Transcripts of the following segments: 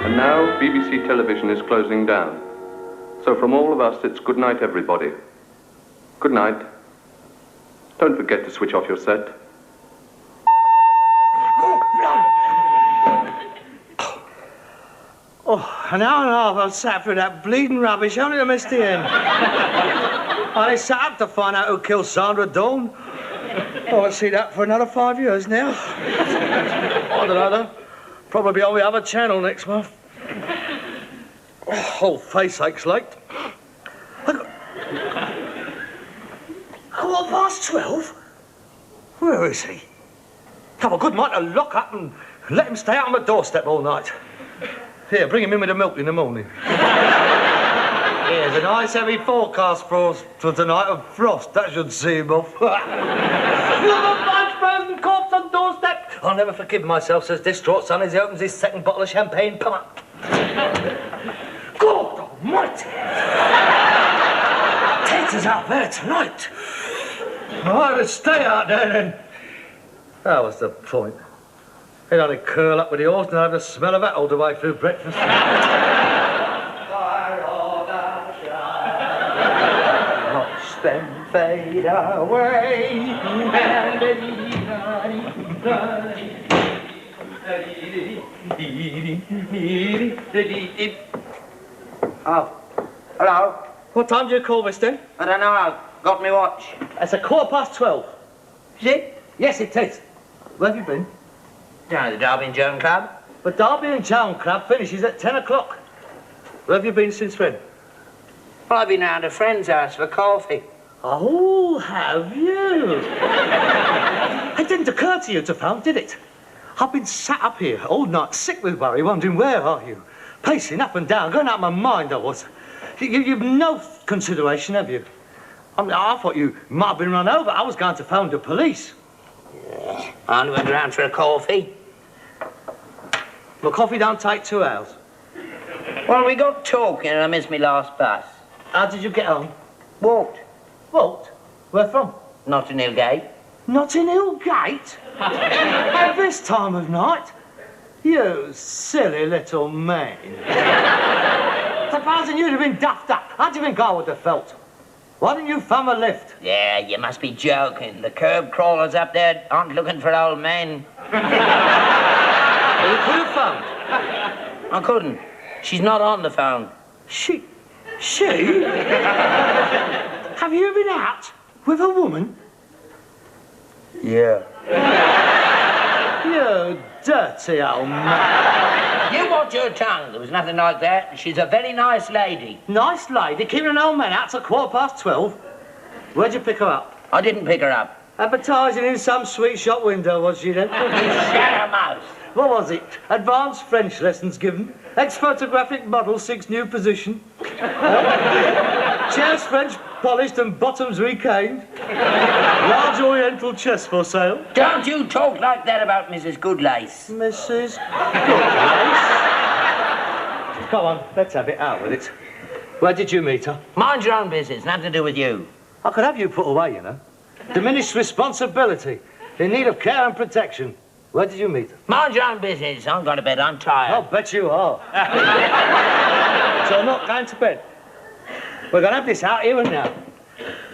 And now, BBC television is closing down. So from all of us, it's good night, everybody. Good night. Don't forget to switch off your set. Oh, an hour and a half I've sat through that bleeding rubbish, only to miss the end. I sat up to find out who killed Sandra Dawn. I won't see that for another 5 years now. I don't know, though. Probably on the other channel next month. Oh, whole face aches like. 12:15? Where is he? Have a good mind to lock up and let him stay out on the doorstep all night. Here, bring him in with the milk in the morning. Here's a nice heavy forecast for tonight of frost. That should see him off. You're the bunch frozen corpse on doorstep. I'll never forgive myself, says distraught son as he opens his second bottle of champagne. Come on. God almighty. Ted is out there tonight. I would stay out there then. That was the point. He'd only curl up with the horse and have the smell of that all the way through breakfast. Watch them fade away. Oh, hello. What time do you call this then? I don't know, I've got me watch. It's 12:15. Is it? Yes, it is. Where have you been? Down at the Derby and Joan Club. The Derby and Joan Club finishes at 10 o'clock. Where have you been since then? Well, I've been round a friend's house for coffee. Oh, have you? It didn't occur to you to phone, did it? I've been sat up here all night, sick with worry, wondering where are you? Pacing up and down, going out of my mind I was. You've no consideration, have you? I mean, I thought you might have been run over. I was going to phone the police. I only went round for a coffee. Well, coffee don't take 2 hours. Well, we got talking and I missed my last bus. How did you get home? Walked. Walked? Where from? Notting Hill Gate. Notting Hill Gate? At this time of night? You silly little man. Supposing you'd have been duffed up, how do you think I would have felt? Why didn't you phone a lift? Yeah, you must be joking. The curb crawlers up there aren't looking for old men. Well, you could have phoned. I couldn't. She's not on the phone. She? Have you been out with a woman? Yeah. You dirty old man. You watch your tongue. There was nothing like that. She's a very nice lady. Nice lady, keeping an old man out till 12:15. Where'd you pick her up? I didn't pick her up. Advertising in some sweet shop window, was she then? Shut her mouth. What was it? Advanced French lessons given. Ex-photographic model seeks new position. Chairs French polished and bottoms recaned. Large oriental chest for sale. Don't you talk like that about Mrs. Goodlace. Mrs. Goodlace? Come on, let's have it out with it. Where did you meet her? Mind your own business, nothing to do with you. I could have you put away, you know. Diminished responsibility. In need of care and protection. Where did you meet her? Mind your own business. I'm going to bed. I'm tired. I'll bet you are. So I'm not going to bed. We're going to have this out here and now.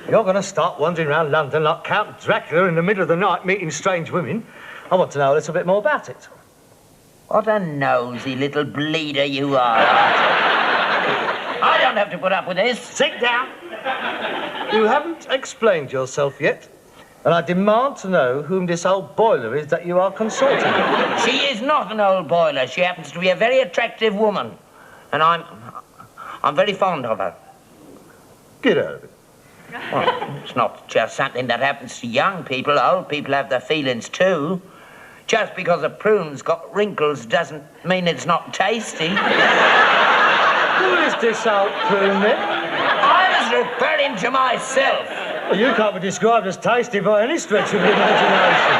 You're going to start wandering around London like Count Dracula in the middle of the night meeting strange women. I want to know a little bit more about it. What a nosy little bleeder you are. I don't have to put up with this. Sit down. You haven't explained yourself yet. And I demand to know whom this old boiler is that you are consulting. She is not an old boiler. She happens to be a very attractive woman. And I'm very fond of her. Get out of it. Well, it's not just something that happens to young people. Old people have their feelings too. Just because a prune's got wrinkles doesn't mean it's not tasty. Who is this old prune then? I was referring to myself. Well, you can't be described as tasty by any stretch of the imagination.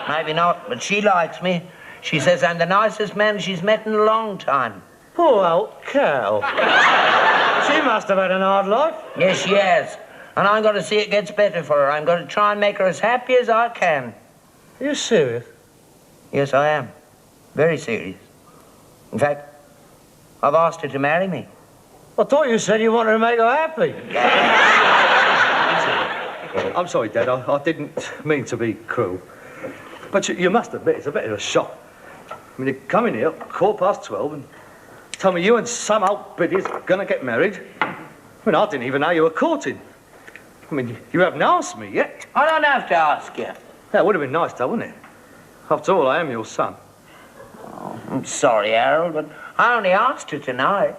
Maybe not, but she likes me. She says I'm the nicest man she's met in a long time. Poor old cow. She must have had an hard life. Yes, she has. And I'm going to see it gets better for her. I'm going to try and make her as happy as I can. Are you serious? Yes, I am. Very serious. In fact, I've asked her to marry me. I thought you said you wanted to make her happy. I'm sorry, Dad. I didn't mean to be cruel. But you must admit it's a bit of a shock. I mean, you come in here at 12:15 and tell me you and some old biddy's going to get married. I mean, I didn't even know you were courting. I mean, you haven't asked me yet. I don't have to ask you. That would have been nice, though, wouldn't it? After all, I am your son. Oh, I'm sorry, Harold, but I only asked her tonight.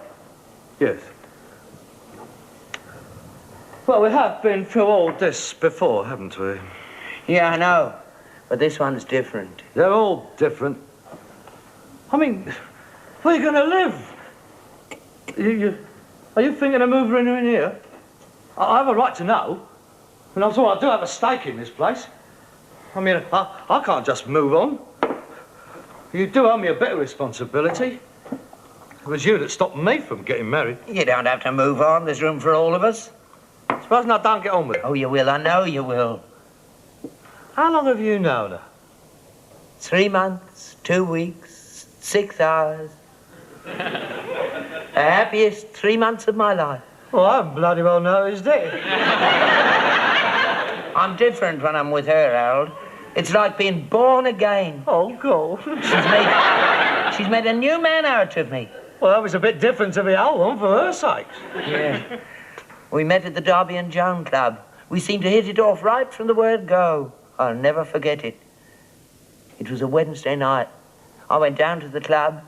Yes. Well, we have been through all this before, haven't we? Yeah, I know. But this one's different. They're all different. I mean, where are you going to live? Are you thinking of moving in here? I have a right to know. And I'm sorry, I do have a stake in this place. I mean, I can't just move on. You do owe me a bit of responsibility. It was you that stopped me from getting married. You don't have to move on. There's room for all of us. Supposing I don't get on with it. Oh, you will. I know you will. How long have you known her? 3 months, 2 weeks, 6 hours. The happiest 3 months of my life. Well, I haven't bloody well noticed it. I'm different when I'm with her, Harold. It's like being born again. Oh, God. She's made a new man out of me. Well, that was a bit different to the old one, for her sake. Yeah. We met at the Derby and Joan Club. We seemed to hit it off right from the word go. I'll never forget it. It was a Wednesday night. I went down to the club,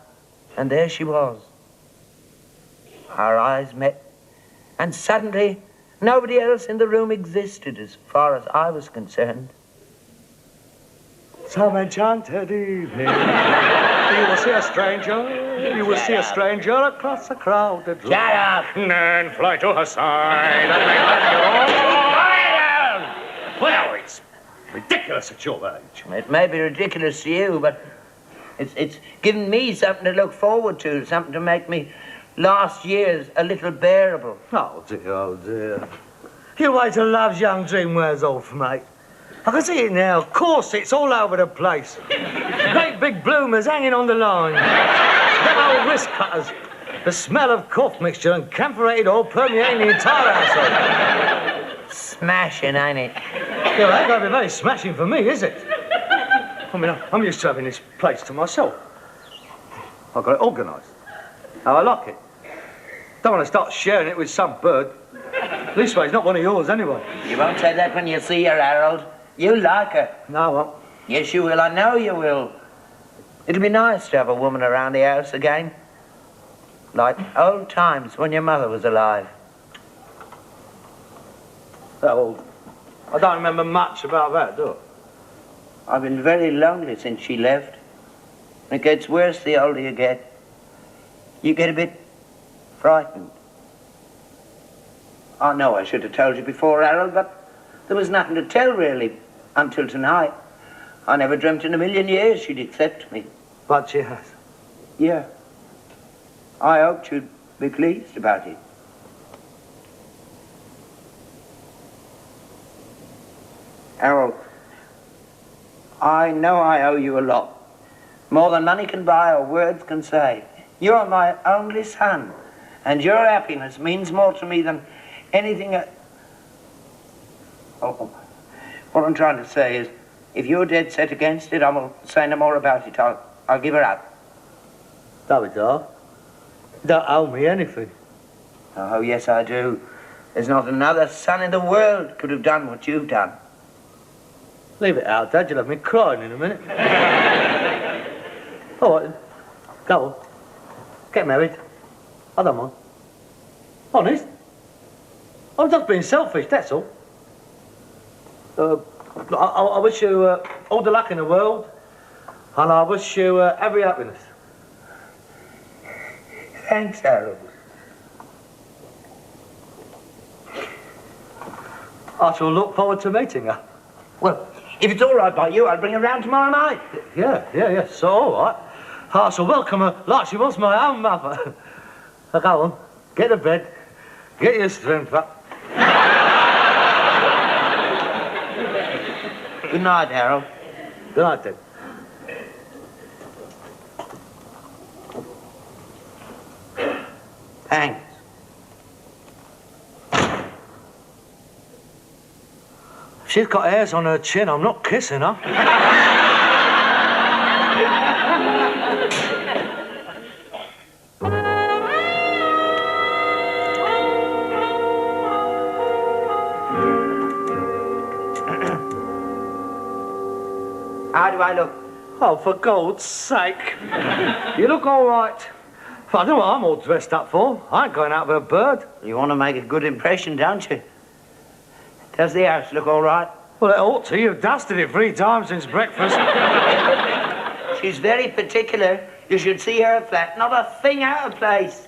and there she was. Our eyes met, and suddenly nobody else in the room existed as far as I was concerned. Some enchanted evening, you will see a stranger, you will see a stranger across the crowded room. Shut up! And fly to her side and make her fire. Well, it's ridiculous at your age. It may be ridiculous to you, but it's given me something to look forward to, something to make me last year's a little bearable. Oh, dear, oh, dear. You wait till love's young dream wears off, mate. I can see it now. Corsets all over the place. Great big bloomers hanging on the line. Them old wrist cutters. The smell of cough mixture and camphorated oil permeating the entire household. Smashing, ain't it? Yeah, well, that can't be very smashing for me, is it? I mean, I'm used to having this place to myself. I've got it organised. How I like it. Don't want to start sharing it with some bird. Leastways, it's not one of yours, anyway. You won't say that when you see her, Harold. You like her. No, I won't. Yes, you will. I know you will. It'll be nice to have a woman around the house again. Like old times when your mother was alive. That old. I don't remember much about that, do I? I've been very lonely since she left. It gets worse the older you get. You get a bit frightened. I know I should have told you before, Harold, but there was nothing to tell, really, until tonight. I never dreamt in a million years she'd accept me. But she has. Yeah. I hoped you'd be pleased about it. Harold, I know I owe you a lot. More than money can buy or words can say. You're my only son, and your happiness means more to me than anything. What I'm trying to say is, if you're dead set against it, I won't say no more about it. I'll give her up. David, you don't owe me anything. Oh, yes, I do. There's not another son in the world could have done what you've done. Leave it out, Dad. You'll have me crying in a minute. All right, then. Go on. Get married. I don't mind. Honest. I'm just being selfish, that's all. I wish you all the luck in the world, and I wish you every happiness. Thanks, Harold. I shall look forward to meeting her. Well, if it's all right by you, I'll bring her round tomorrow night. Yeah, so all right. I shall welcome her like she was my own mother. Now, go on, get to bed, get your strength up. Good night, Harold. Good night, then. Thanks. She's got hairs on her chin. I'm not kissing her. How do I look? Oh, for God's sake. You look all right. I don't know what I'm all dressed up for. I ain't going out with a bird. You want to make a good impression, don't you? Does the house look all right? Well, it ought to. You've dusted it 3 times since breakfast. She's very particular. You should see her flat. Not a thing out of place.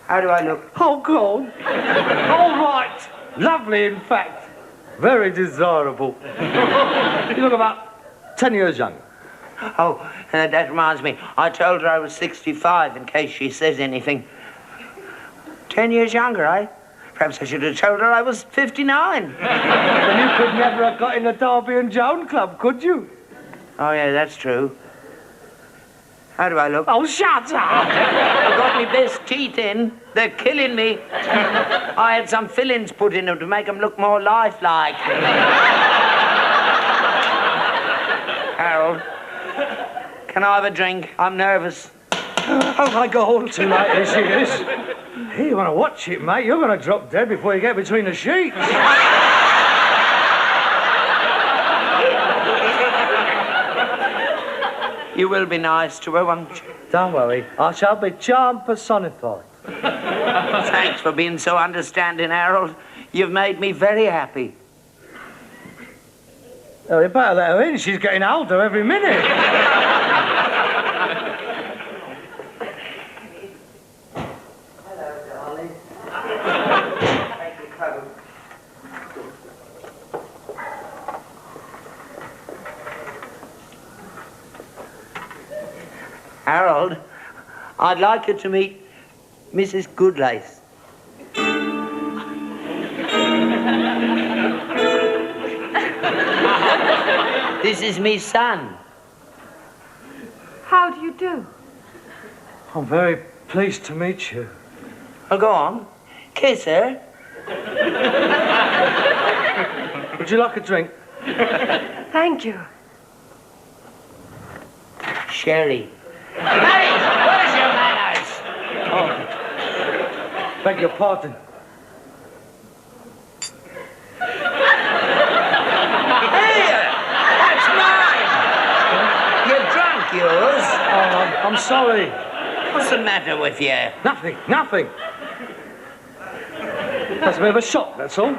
How do I look? Oh, God. All right. Lovely, in fact. Very desirable. You look about 10 years younger. Oh, that reminds me. I told her I was 65 in case she says anything. 10 years younger, eh? Perhaps I should have told her I was 59. Then you could never have got in the Derby and Joan Club, could you? Oh, yeah, that's true. How do I look? Oh, shut up! I've got my best teeth in. They're killing me. I had some fillings put in them to make them look more lifelike. Harold, can I have a drink? I'm nervous. Oh, my God, too late as she is. Hey, you want to watch it, mate? You're going to drop dead before you get between the sheets. You will be nice to her, won't you? Don't worry. I shall be charm personified. Thanks for being so understanding, Harold. You've made me very happy. Oh, you better let her in. She's getting older every minute. Hello, darling. Take your coat. Harold, I'd like you to meet Mrs. Goodlace. This is me son. How do you do? I'm very pleased to meet you. Well, go on. Kiss her. Would you like a drink? Thank you. Sherry. Hey, where's your manners? Oh, beg your pardon. Here! That's mine! You're drunk, yours. Oh, I'm sorry. What's the matter with you? Nothing, nothing. That's a bit of a shock, that's all.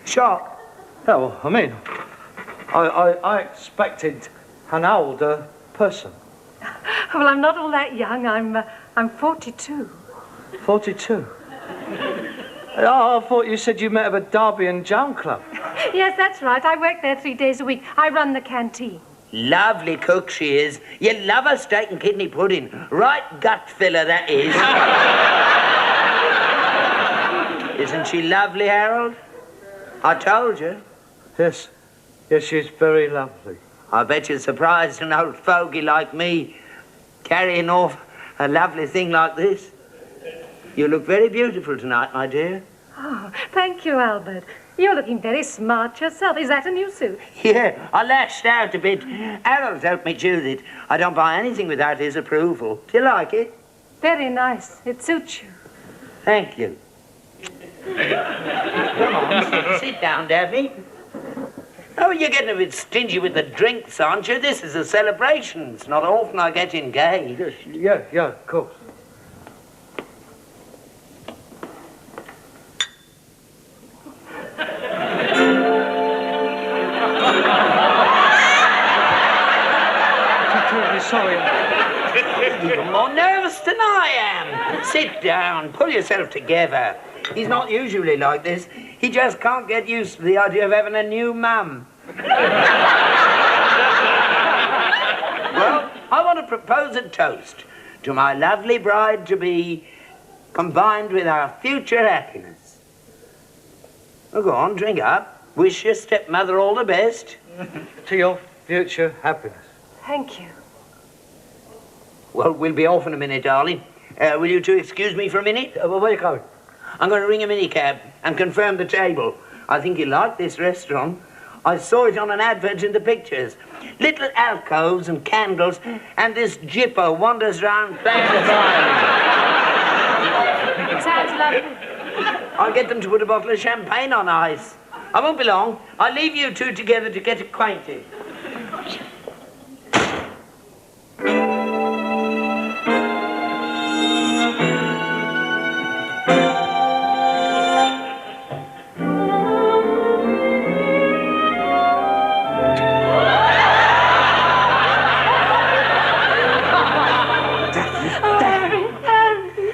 Shock? Oh, well, I mean, I expected an older person. Well, I'm not all that young. I'm 42. 42. Oh, I thought you said you met at a Derby and Joan Club. Yes, that's right. I work there 3 days a week. I run the canteen. Lovely cook she is. You love her steak and kidney pudding. Right gut filler, that is. Isn't she lovely, Harold? I told you. Yes, yes, she's very lovely. I bet you're surprised an old fogey like me carrying off a lovely thing like this. You look very beautiful tonight, my dear. Oh, thank you, Albert. You're looking very smart yourself. Is that a new suit? Yeah, I lashed out a bit. Harold helped me choose it. I don't buy anything without his approval. Do you like it? Very nice. It suits you. Thank you. Come on, sit down, Daphne. Oh, you're getting a bit stingy with the drinks, aren't you? This is a celebration. It's not often I get engaged. Yes, yeah, of course. I'm terribly sorry. You're more nervous than I am. Sit down, pull yourself together. He's not usually like this. He just can't get used to the idea of having a new mum. Well, I want to propose a toast to my lovely bride-to-be, combined with our future happiness. Well, go on, drink up. Wish your stepmother all the best. To your future happiness. Thank you. Well, we'll be off in a minute, darling. Will you two excuse me for a minute? Where are you going? I'm going to ring a minicab and confirm the table. I think you'll like this restaurant. I saw it on an advert in the pictures. Little alcoves and candles, and this jipper wanders round playing the violin. Sounds lovely. I'll get them to put a bottle of champagne on ice. I won't be long. I'll leave you two together to get acquainted.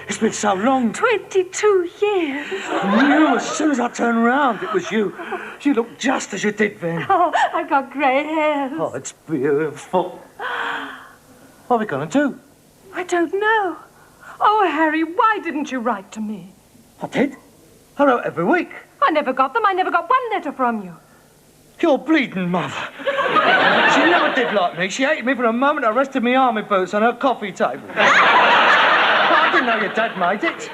It's been so long. 22 years. I knew as soon as I turned round it was you. You look just as you did then. Oh, I've got grey hairs. Oh, it's beautiful. What are we going to do? I don't know. Oh, Harry, why didn't you write to me? I did. I wrote every week. I never got them. I never got one letter from you. Your bleeding mother. She never did like me. She hated me from the moment I rested my army boots on her coffee table. I didn't know your dad made it.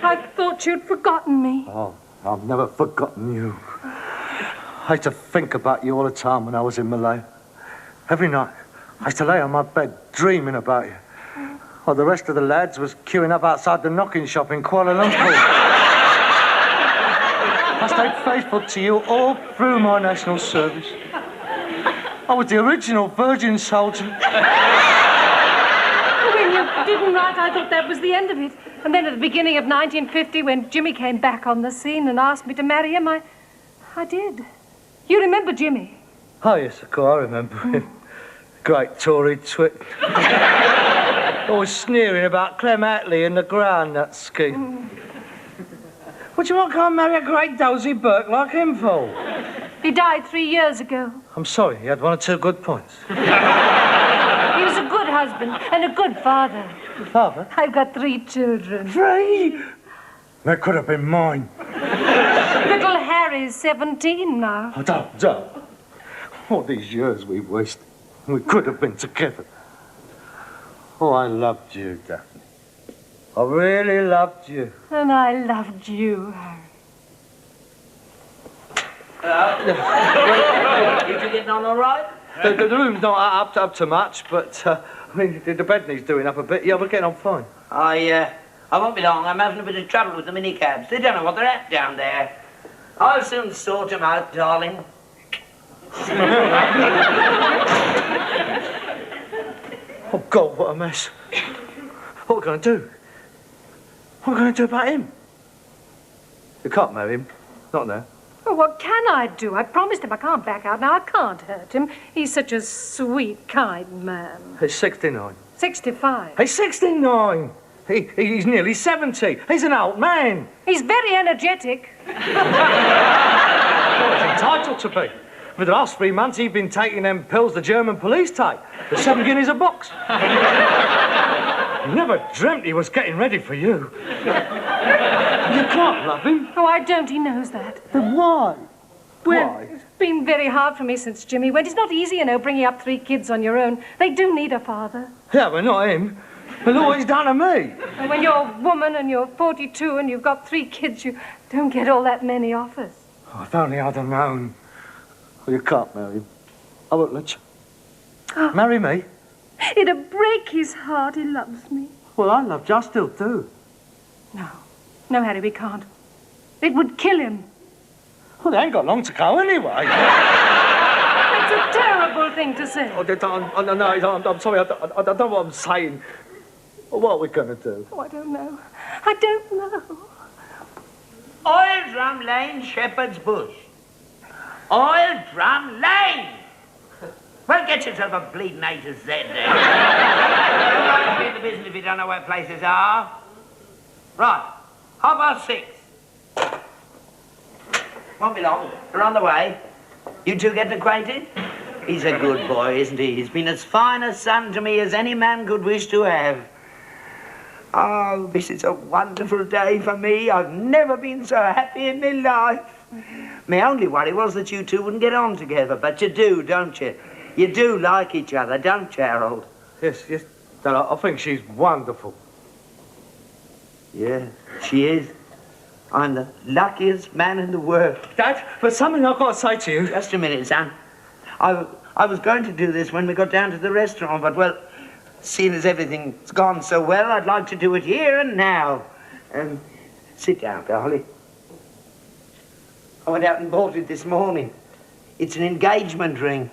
I thought you'd forgotten me. Oh, I've never forgotten you. I used to think about you all the time when I was in Malaya. Every night, I used to lay on my bed dreaming about you. While the rest of the lads was queuing up outside the knocking shop in Kuala Lumpur. I stayed faithful to you all through my national service. I was the original Virgin soldier. When you didn't write, I thought that was the end of it. And then at the beginning of 1950, when Jimmy came back on the scene and asked me to marry him, I did. You remember Jimmy? Oh, yes, of course, I remember him. Great Tory twit. Always sneering about Clem Attlee and the groundnut scheme. What do you want to go and marry a great dozy Burke like him for? He died 3 years ago. I'm sorry, he had one or two good points. He was a good husband and a good father. Father? I've got 3 children. 3? That could have been mine. Little Harry's 17 now. Oh, don't. All these years we've wasted. We could have been together. Oh, I loved you, Daphne. I really loved you. And I loved you, Harry. You two getting on all right? The room's not up to much, but, I mean, the bed needs doing up a bit. Yeah, we're getting on fine. I won't be long. I'm having a bit of trouble with the minicabs. They don't know what they're at down there. I'll soon sort them out, darling. Oh, God, what a mess. What are we going to do? What are we going to do about him? You can't marry him. Not now. Well, what can I do? I promised him I can't back out. Now, I can't hurt him. He's such a sweet, kind man. He's 69. 65. He's 69. He's nearly 70. He's an old man. He's very energetic. Well, he's entitled to be. For the last 3 months, he's been taking them pills the German police take. The 7 guineas a box. Never dreamt he was getting ready for you. You can't love him. Oh, I don't. He knows that. Then why? Well, Why? it's been very hard for me since Jimmy went. It's not easy, bringing up 3 kids on your own. They do need a father. Yeah, but not him. But look what he's done to me. And when you're a woman and you're 42 and you've got 3 kids, you don't get all that many offers. Oh, if only I'd have known. Well, you can't marry him. I won't let you. Oh. Marry me? It'd break his heart. He loves me. Well, I love you. I still do. No. No, Harry, we can't. It would kill him. Well, they ain't got long to go anyway. It's a terrible thing to say. Oh, I'm sorry. I don't know what I'm saying. What are we going to do? Oh, I don't know. I don't know. Oil Drum Lane, Shepherd's Bush. Oil Drum Lane! Well, get yourself a bleeding A to Z there. You don't be in the business if you don't know where places are. Right, 6:30. Won't be long. We're on the way. You two getting acquainted? He's a good boy, isn't he? He's been as fine a son to me as any man could wish to have. Oh, this is a wonderful day for me. I've never been so happy in my life. My only worry was that you two wouldn't get on together, but you do, don't you? You do like each other, don't you, Harold? Yes. Dad, I think she's wonderful. Yeah, she is. I'm the luckiest man in the world. Dad, there's something I've got to say to you. Just a minute, son. I was going to do this when we got down to the restaurant, but, well, seeing as everything's gone so well, I'd like to do it here and now. Sit down, darling. I went out and bought it this morning. It's an engagement ring.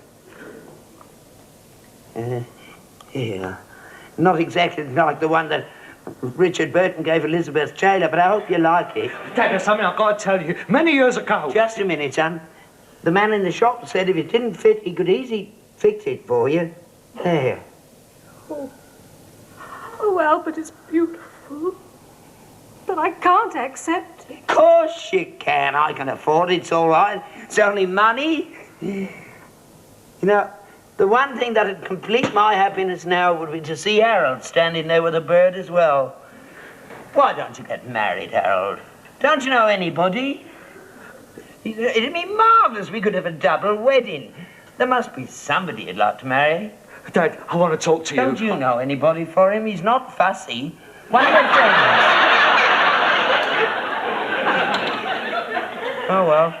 Here. Not exactly like the one that Richard Burton gave Elizabeth Taylor, but I hope you like it. Dad, there's something I've got to tell you. Many years ago... Just a minute, son. The man in the shop said if it didn't fit, he could easily fix it for you. There. Oh, Albert, it's beautiful. But I can't accept it. Of course you can. I can afford it. It's all right. It's only money. You know, the one thing that would complete my happiness now would be to see Harold standing there with a bird as well. Why don't you get married, Harold? Don't you know anybody? It'd be marvellous. We could have a double wedding. There must be somebody you'd like to marry. Dad, I want to talk to you. Don't you know anybody for him? He's not fussy. One of your friends. Oh, well.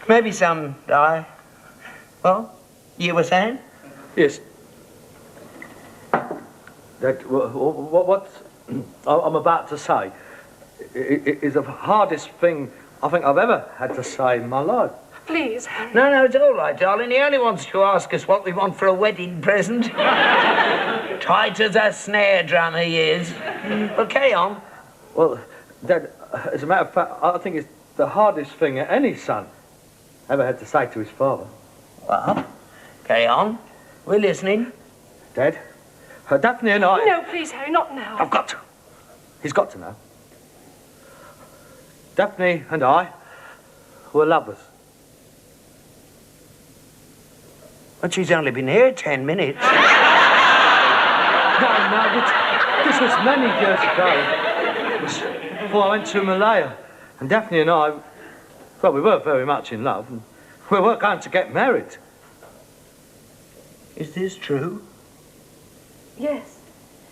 Maybe someday. Well, you were saying? Yes. Dad, what I'm about to say is the hardest thing I think I've ever had to say in my life. Please, Harry. No, it's all right, darling. He only wants to ask us what we want for a wedding present. Tight as a snare drum he is. Well, carry on. Well, Dad, as a matter of fact, I think it's the hardest thing that any son ever had to say to his father. Well, carry on. We're listening. Dad, Daphne and I... No, please, Harry, not now. I've got to. He's got to know. Daphne and I were lovers. But she's only been here 10 minutes. No, this was many years ago. It was before I went to Malaya. And Daphne and I, well, we were very much in love. And we were going to get married. Is this true? Yes.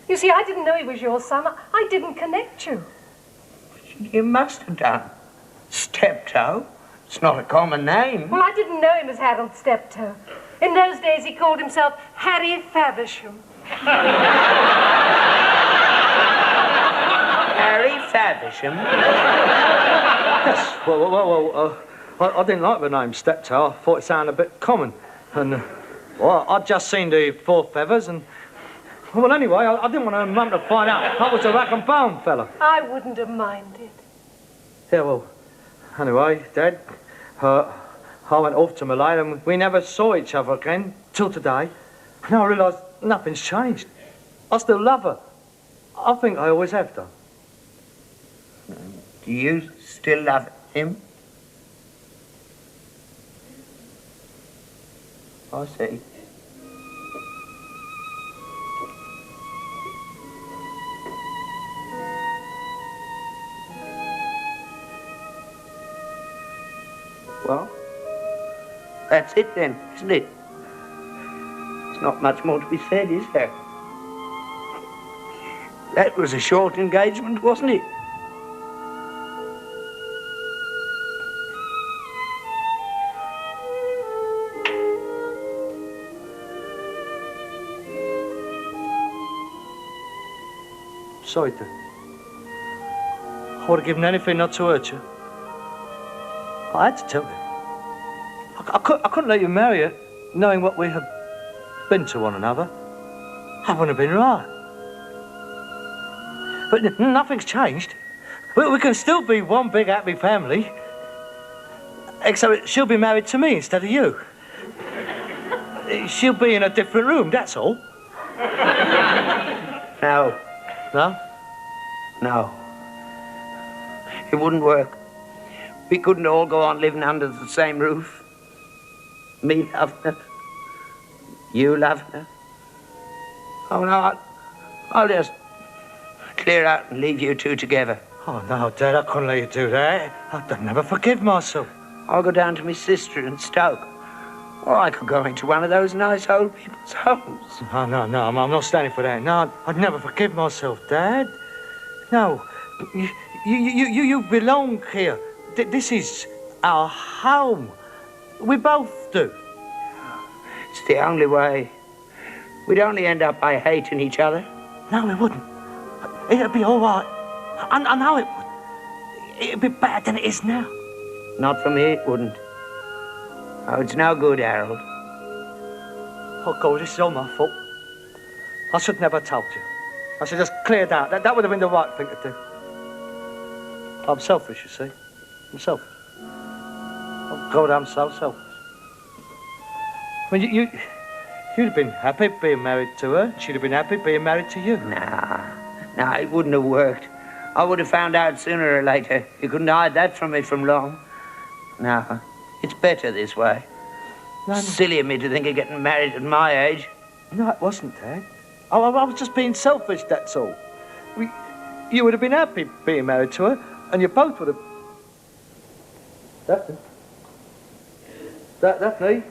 You see, I didn't know he was your son. I didn't connect you. You must have done. Steptoe? It's not a common name. Well, I didn't know him as Harold Steptoe. In those days, he called himself Harry Faversham. Harry Faversham? Yes, well, I didn't like the name Steptoe. I thought it sounded a bit common. And, well, I'd just seen the 4 feathers and... Well, anyway, I didn't want Mum to find out I was a rag and bone fella. I wouldn't have minded. Yeah, well, anyway, Dad, I went off to Malaya and we never saw each other again till today. And I realised nothing's changed. I still love her. I think I always have done. Do you still love him? I see. Well, that's it then, isn't it? There's not much more to be said, is there? That was a short engagement, wasn't it? Sorry, Dad. I would have given anything not to hurt you. I had to tell you. I couldn't let you marry her, knowing what we have been to one another. I wouldn't have been right. But nothing's changed. We can still be one big happy family. Except she'll be married to me instead of you. She'll be in a different room, that's all. No. No? No. It wouldn't work. We couldn't all go on living under the same roof. Me loving her. You loving her. Oh, no, I'll just clear out and leave you two together. Oh, no, Dad, I couldn't let you do that. I'd never forgive myself. I'll go down to my sister in Stoke. Or I could go into one of those nice old people's homes. No, I'm not standing for that. No, I'd never forgive myself, Dad. No, you belong here. This is our home. We both do. It's the only way. We'd only end up by hating each other. No, we wouldn't. It'd be all right. I know it would. It'd be better than it is now. Not for me, it wouldn't. Oh, it's no good, Harold. Oh, God, this is all my fault. I should never have told you. I should just cleared out. That would have been the right thing to do. I'm selfish, you see. I'm selfish. Oh, God, I'm so selfish. I mean, you'd have been happy being married to her. She'd have been happy being married to you. Nah, it wouldn't have worked. I would have found out sooner or later. You couldn't hide that from me from long. No, it's better this way. No. Silly of me to think of getting married at my age. No, it wasn't, Dad. I was just being selfish, that's all. You would have been happy being married to her, and you both would have... Daphne? Daphne?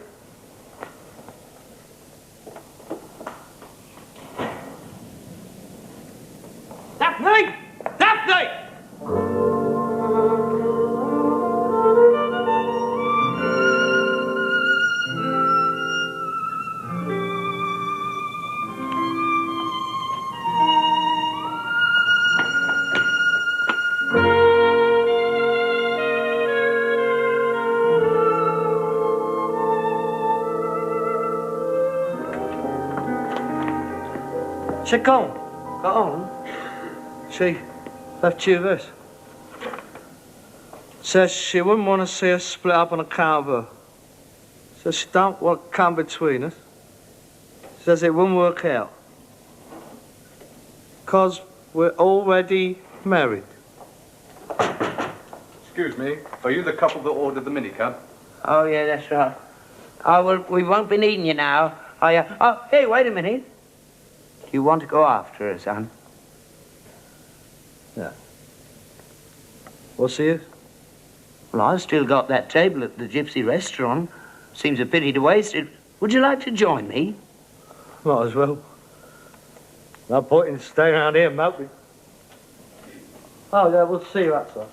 Daphne! Daphne! She gone. Got on. She left you this. Says she wouldn't want to see us split up on account of her. Says she don't want to come between us. Says it wouldn't work out. 'Cause we're already married. Excuse me, are you the couple that ordered the minicab? Oh, yeah, that's right. Oh, well, we won't be needing you now. Oh, hey, wait a minute. Do you want to go after her, son? Yeah. We'll see you. Well, I've still got that table at the Gypsy restaurant. Seems a pity to waste it. Would you like to join me? Might as well. No point in staying around here moping. Oh, yeah, we'll see you outside.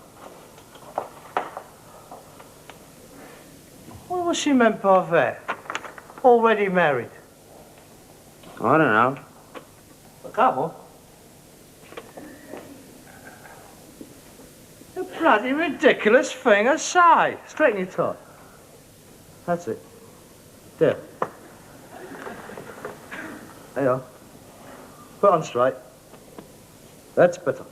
What was she meant by that? Already married. I don't know. Well, come on. A bloody ridiculous thing to say. Straighten your tie. That's it. There. There you are. Put on straight. That's better.